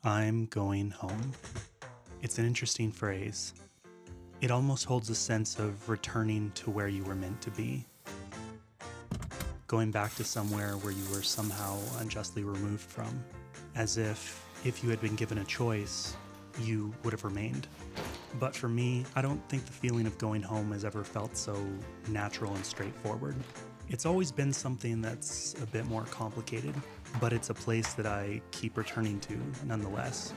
I'm going home. It's an interesting phrase. It almost holds a sense of returning to where you were meant to be. Going back to somewhere where you were somehow unjustly removed from. As if you had been given a choice, you would have remained. But for me, I don't think the feeling of going home has ever felt so natural and straightforward. It's always been something that's a bit more complicated, but it's a place that I keep returning to nonetheless.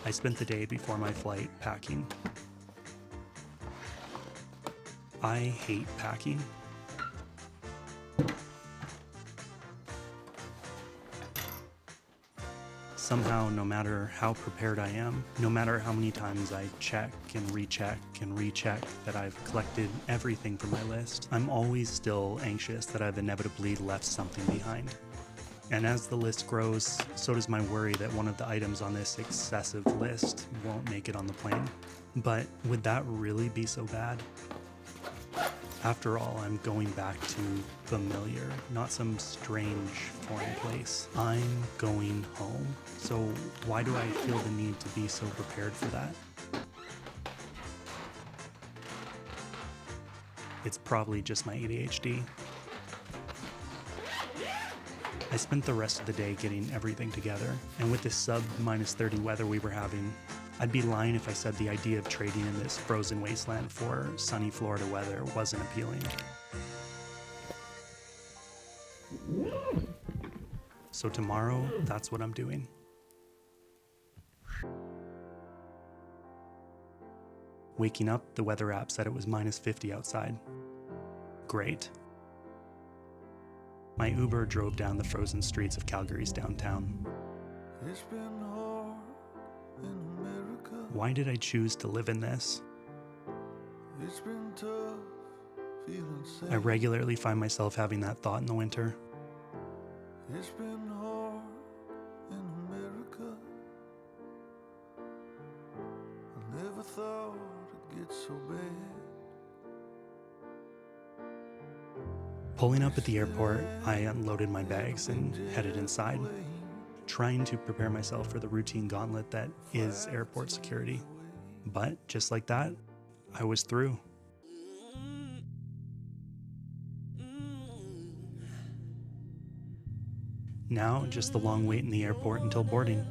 I spent the day before my flight packing. I hate packing. Somehow, no matter how prepared I am, no matter how many times I check and recheck that I've collected everything from my list, I'm always still anxious that I've inevitably left something behind. And as the list grows, so does my worry that one of the items on this excessive list won't make it on the plane. But would that really be so bad? After all, I'm going back to familiar, not some strange foreign place. I'm going home. So why do I feel the need to be so prepared for that? It's probably just my ADHD. I spent the rest of the day getting everything together, and with this sub-30 weather we were having, I'd be lying if I said the idea of trading in this frozen wasteland for sunny Florida weather wasn't appealing. So tomorrow, that's what I'm doing. Waking up, the weather app said it was -50 outside. Great. My Uber drove down the frozen streets of Calgary's downtown. It's been hard in America. Why did I choose to live in this? It's been tough feeling safe. I regularly find myself having that thought in the winter. It's been hard in America. I never thought it'd get so bad. Pulling up at the airport, I unloaded my bags and headed inside, trying to prepare myself for the routine gauntlet that is airport security. But just like that, I was through. Now, just the long wait in the airport until boarding.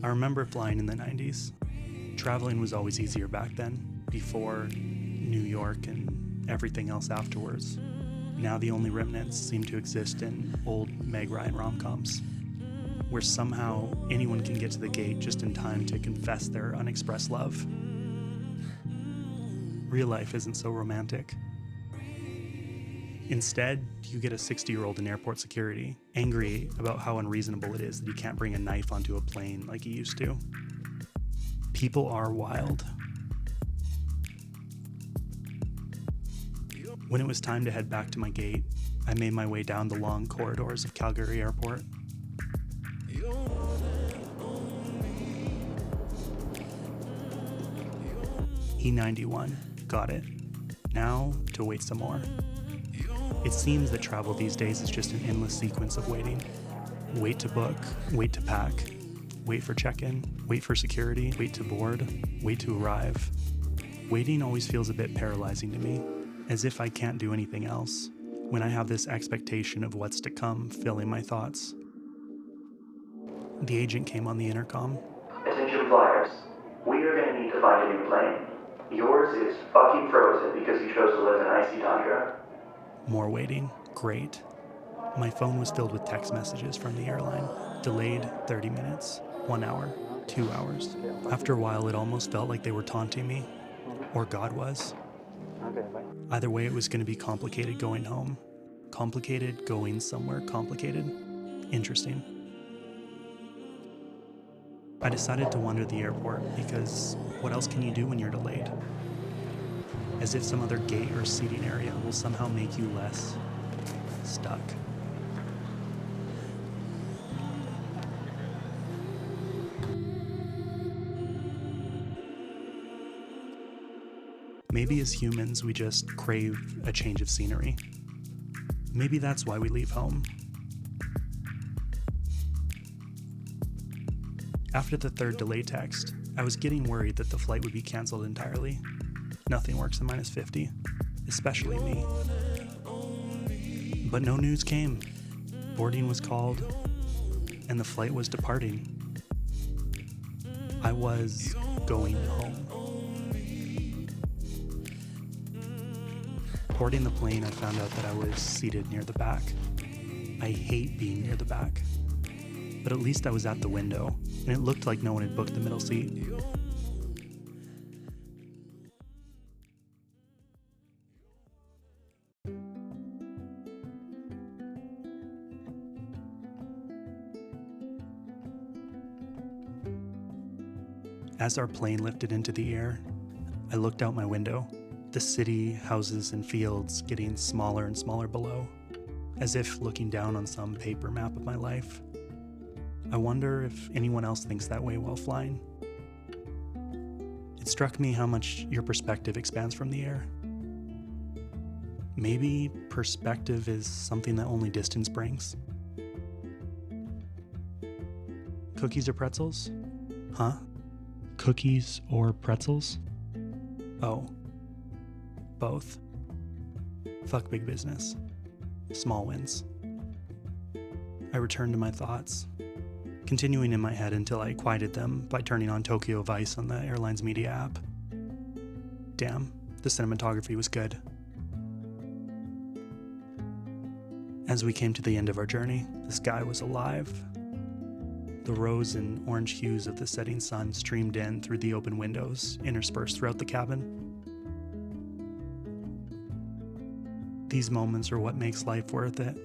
I remember flying in the 90s. Traveling was always easier back then, before New York and everything else afterwards. Now the only remnants seem to exist in old Meg Ryan rom-coms, where somehow anyone can get to the gate just in time to confess their unexpressed love. Real life isn't so romantic. Instead, you get a 60-year-old in airport security, angry about how unreasonable it is that he can't bring a knife onto a plane like he used to. People are wild. When it was time to head back to my gate, I made my way down the long corridors of Calgary Airport. E91, got it. Now to wait some more. It seems that travel these days is just an endless sequence of waiting. Wait to book, wait to pack, wait for check-in, wait for security, wait to board, wait to arrive. Waiting always feels a bit paralyzing to me, as if I can't do anything else, when I have this expectation of what's to come filling my thoughts. The agent came on the intercom. Attention flyers, we are going to need to find a new plane. Yours is fucking frozen because you chose to live in icy tundra. More waiting. Great. My phone was filled with text messages from the airline. Delayed 30 minutes, 1 hour, 2 hours. After a while, it almost felt like they were taunting me. Or God was. Either way, it was going to be complicated going home. Complicated going somewhere complicated. Interesting. I decided to wander the airport because what else can you do when you're delayed? As if some other gate or seating area will somehow make you less stuck. Maybe as humans, we just crave a change of scenery. Maybe that's why we leave home. After the third delay text, I was getting worried that the flight would be canceled entirely. Nothing works in -50, especially me. But no news came. Boarding was called, and the flight was departing. I was going home. Boarding the plane, I found out that I was seated near the back. I hate being near the back. But at least I was at the window, and it looked like no one had booked the middle seat. As our plane lifted into the air, I looked out my window, the city, houses, and fields getting smaller and smaller below, as if looking down on some paper map of my life. I wonder if anyone else thinks that way while flying. It struck me how much your perspective expands from the air. Maybe perspective is something that only distance brings. Cookies or pretzels? Huh? Cookies or pretzels? Oh. Both. Fuck big business. Small wins. I returned to my thoughts, continuing in my head until I quieted them by turning on Tokyo Vice on the airline's media app. Damn, the cinematography was good. As we came to the end of our journey, the sky was alive. The rose and orange hues of the setting sun streamed in through the open windows, interspersed throughout the cabin. These moments are what makes life worth it.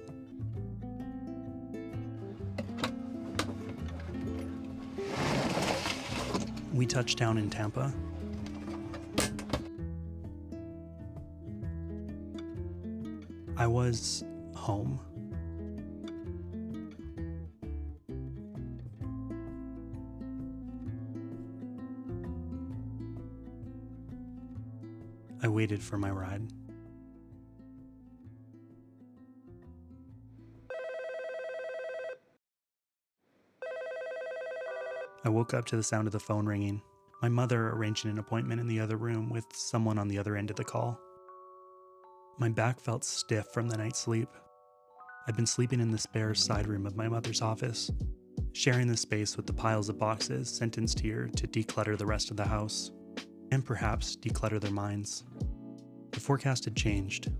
We touched down in Tampa. I was home. I waited for my ride. I woke up to the sound of the phone ringing, my mother arranging an appointment in the other room with someone on the other end of the call. My back felt stiff from the night's sleep. I'd been sleeping in the spare side room of my mother's office, sharing the space with the piles of boxes sentenced here to declutter the rest of the house, and perhaps declutter their minds. The forecast had changed,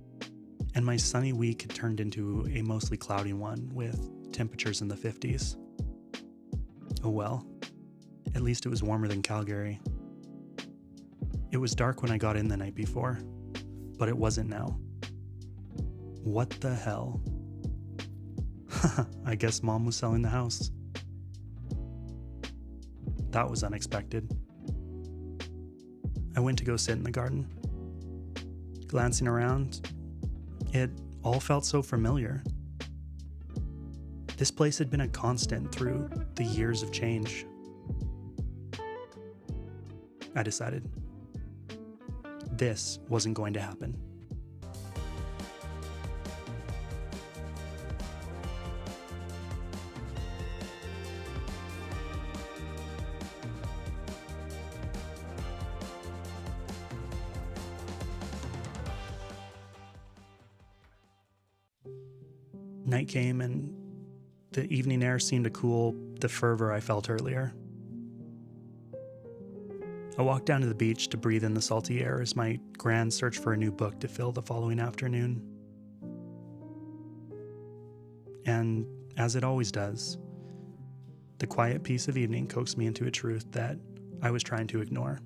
and my sunny week had turned into a mostly cloudy one with temperatures in the 50s. Oh well, at least it was warmer than Calgary. It was dark when I got in the night before, but it wasn't now. What the hell? I guess Mom was selling the house. That was unexpected. I went to go sit in the garden. Glancing around, it all felt so familiar. This place had been a constant through the years of change. I decided this wasn't going to happen. Night came and the evening air seemed to cool the fervor I felt earlier. I walked down to the beach to breathe in the salty air as my gran searched for a new book to fill the following afternoon. And as it always does, the quiet peace of evening coaxed me into a truth that I was trying to ignore.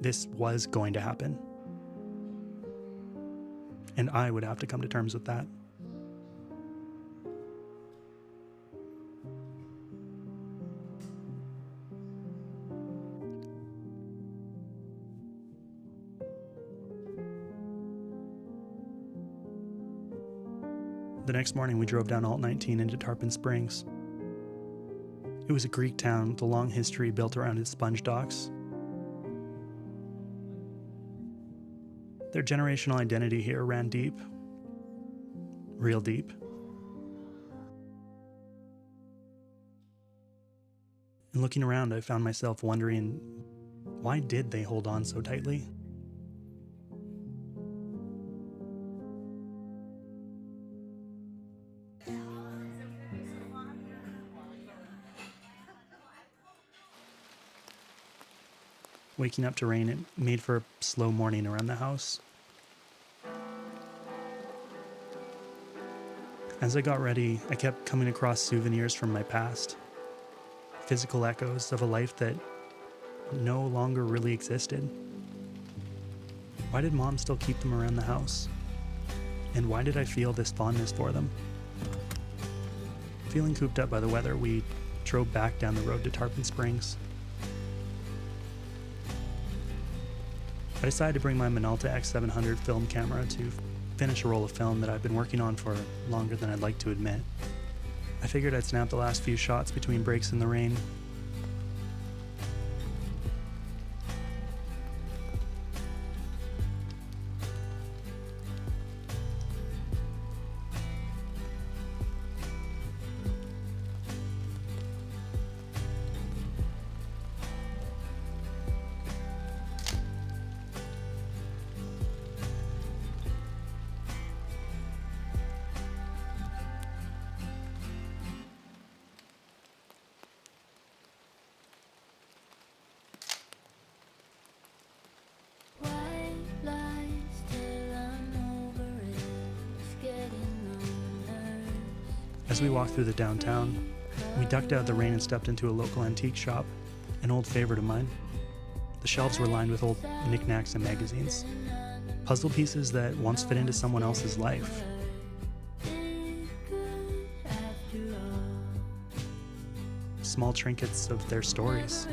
This was going to happen. And I would have to come to terms with that. The next morning, we drove down Alt 19 into Tarpon Springs. It was a Greek town with a long history built around its sponge docks. Their generational identity here ran deep. Real deep. And looking around, I found myself wondering, why did they hold on so tightly? Waking up to rain, it made for a slow morning around the house. As I got ready, I kept coming across souvenirs from my past. Physical echoes of a life that no longer really existed. Why did Mom still keep them around the house? And why did I feel this fondness for them? Feeling cooped up by the weather, we drove back down the road to Tarpon Springs. I decided to bring my Minolta X-700 film camera to finish a roll of film that I've been working on for longer than I'd like to admit. I figured I'd snap the last few shots between breaks in the rain. As we walked through the downtown, we ducked out of the rain and stepped into a local antique shop, an old favorite of mine. The shelves were lined with old knickknacks and magazines, puzzle pieces that once fit into someone else's life. Small trinkets of their stories.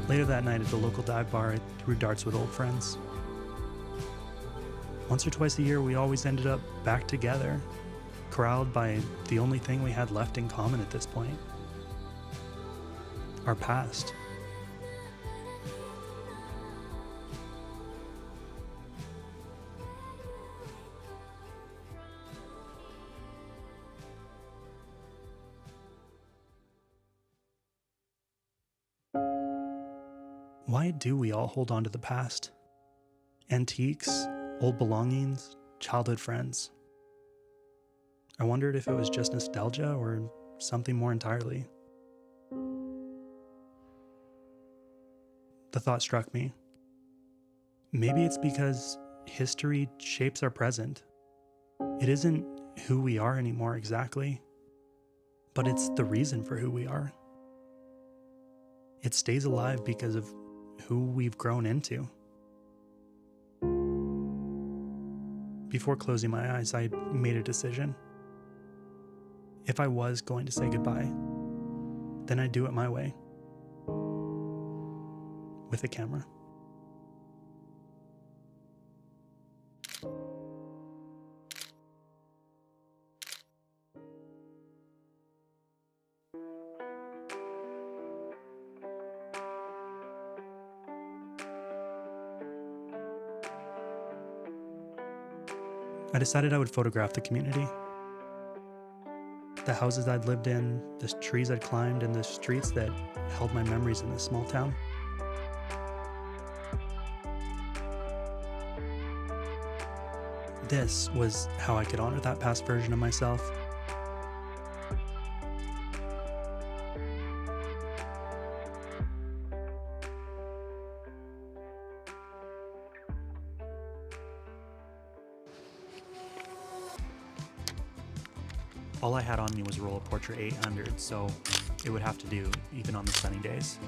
Later that night at the local dive bar, I threw darts with old friends. Once or twice a year, we always ended up back together, corralled by the only thing we had left in common at this point: our past. Why do we all hold on to the past? Antiques, old belongings, childhood friends. I wondered if it was just nostalgia or something more entirely. The thought struck me. Maybe it's because history shapes our present. It isn't who we are anymore exactly, but it's the reason for who we are. It stays alive because of who we've grown into. Before closing my eyes, I made a decision. If I was going to say goodbye, then I'd do it my way. With a camera. I decided I would photograph the community. The houses I'd lived in, the trees I'd climbed, and the streets that held my memories in this small town. This was how I could honor that past version of myself. All I had on me was a roll of Portra 800, so it would have to do even on the sunny days.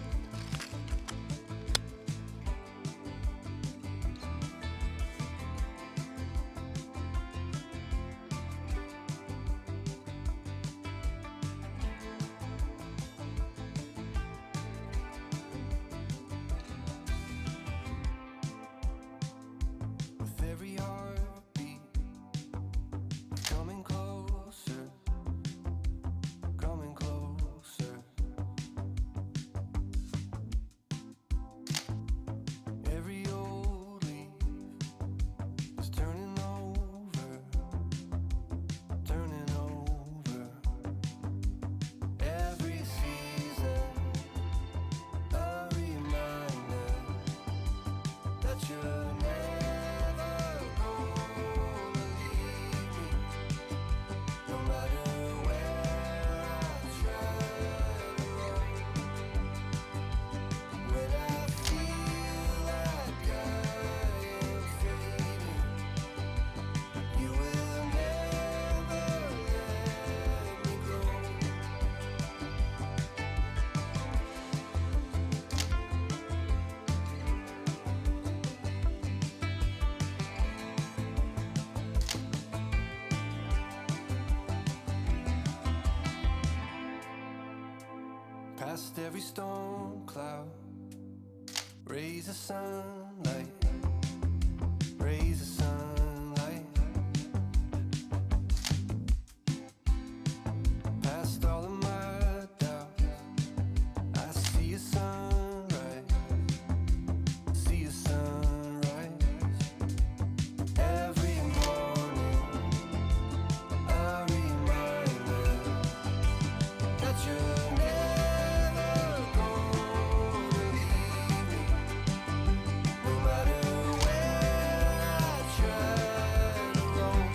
Past every storm cloud, rays of sunlight, rays of sunlight. Past all of my doubts, I see a sunrise, see a sunrise. Every morning, a reminder that you're never gonna leave me. No matter where I try to roam,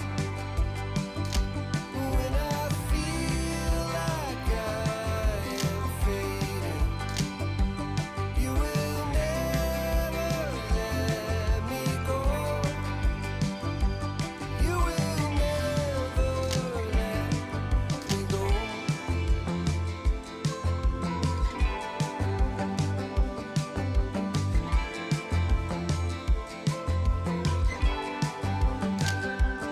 when I feel like I am fading, you will never let me go. You will never let me go.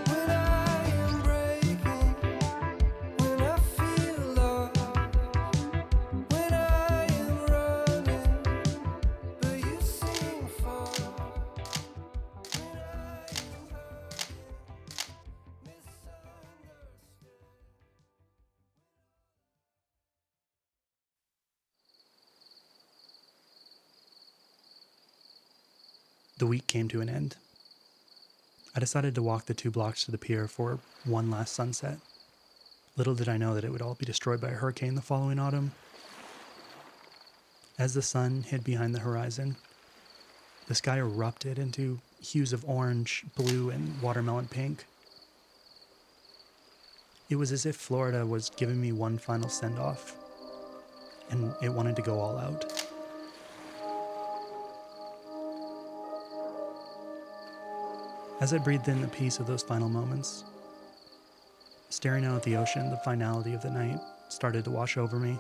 When I am breaking, when I feel lost, when I am running, but you seem far. When I am hurting, misunderstood. The week came to an end. I decided to walk the 2 blocks to the pier for one last sunset. Little did I know that it would all be destroyed by a hurricane the following autumn. As the sun hid behind the horizon, the sky erupted into hues of orange, blue, and watermelon pink. It was as if Florida was giving me one final send-off, and it wanted to go all out. As I breathed in the peace of those final moments, staring out at the ocean, the finality of the night started to wash over me.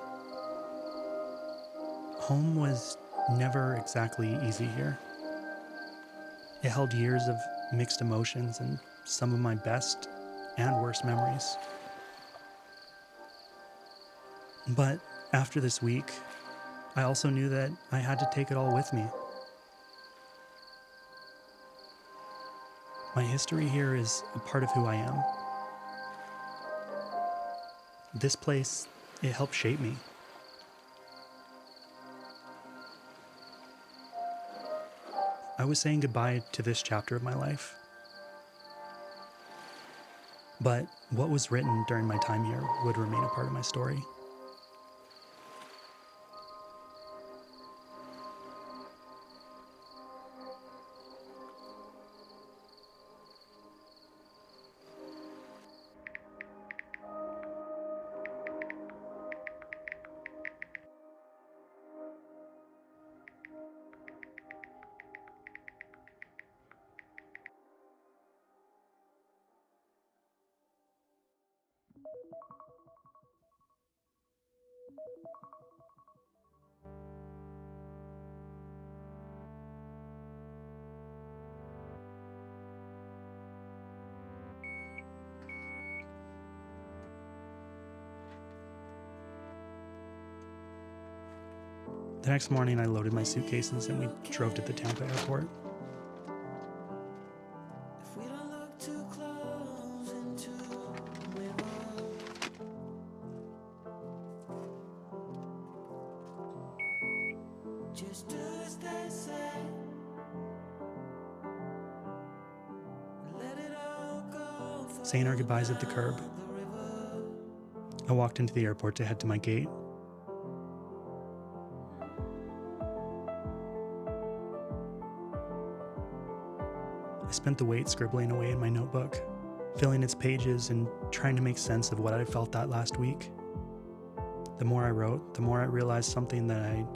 Home was never exactly easy here. It held years of mixed emotions and some of my best and worst memories. But after this week, I also knew that I had to take it all with me. My history here is a part of who I am. This place, it helped shape me. I was saying goodbye to this chapter of my life. But what was written during my time here would remain a part of my story. The next morning, I loaded my suitcases and we drove to the Tampa airport. If we don't look too close into the mirror, just do as they say, and let it all go. Saying our goodbyes at the curb, I walked into the airport to head to my gate. I spent the wait scribbling away in my notebook, filling its pages and trying to make sense of what I felt that last week. The more I wrote, the more I realized something that I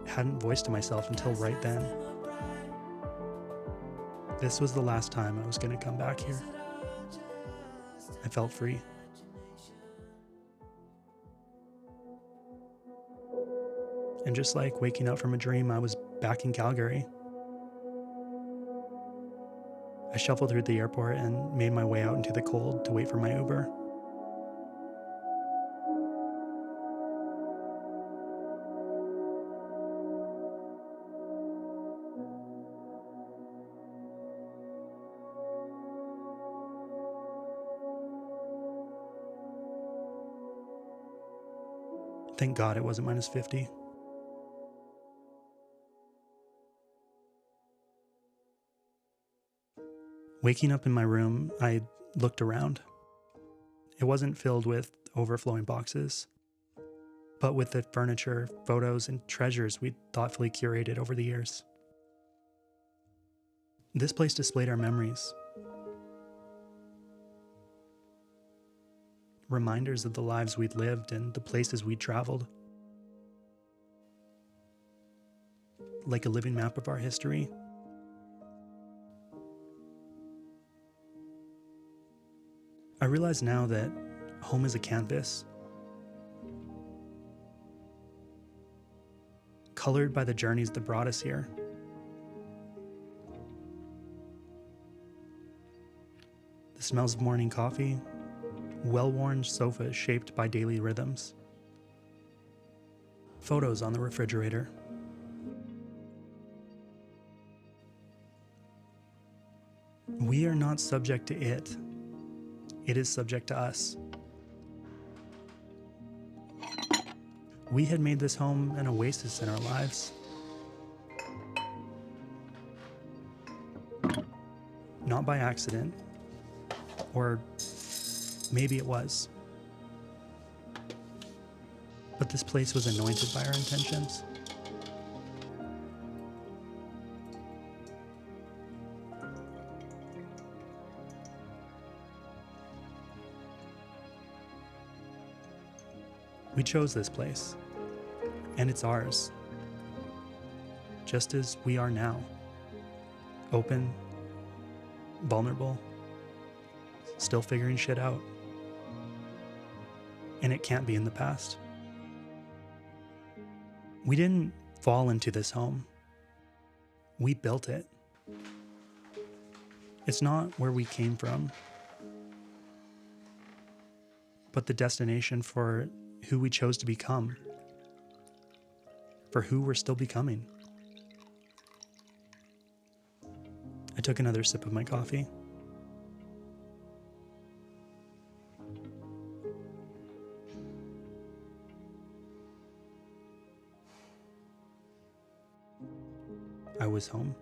hadn't voiced to myself until right then. This was the last time I was going to come back here. I felt free. And just like waking up from a dream, I was back in Calgary. I shuffled through the airport and made my way out into the cold to wait for my Uber. Thank God it wasn't minus 50. Waking up in my room, I looked around. It wasn't filled with overflowing boxes, but with the furniture, photos, and treasures we'd thoughtfully curated over the years. This place displayed our memories. Reminders of the lives we'd lived and the places we'd traveled. Like a living map of our history. I realize now that home is a canvas, colored by the journeys that brought us here. The smells of morning coffee, well-worn sofas shaped by daily rhythms, photos on the refrigerator. We are not subject to it. It is subject to us. We had made this home an oasis in our lives. Not by accident, or maybe it was. But this place was anointed by our intentions. We chose this place, and it's ours, just as we are now, open, vulnerable, still figuring shit out. And it can't be in the past. We didn't fall into this home. We built it. It's not where we came from, but the destination for who we chose to become, for who we're still becoming. I took another sip of my coffee. I was home.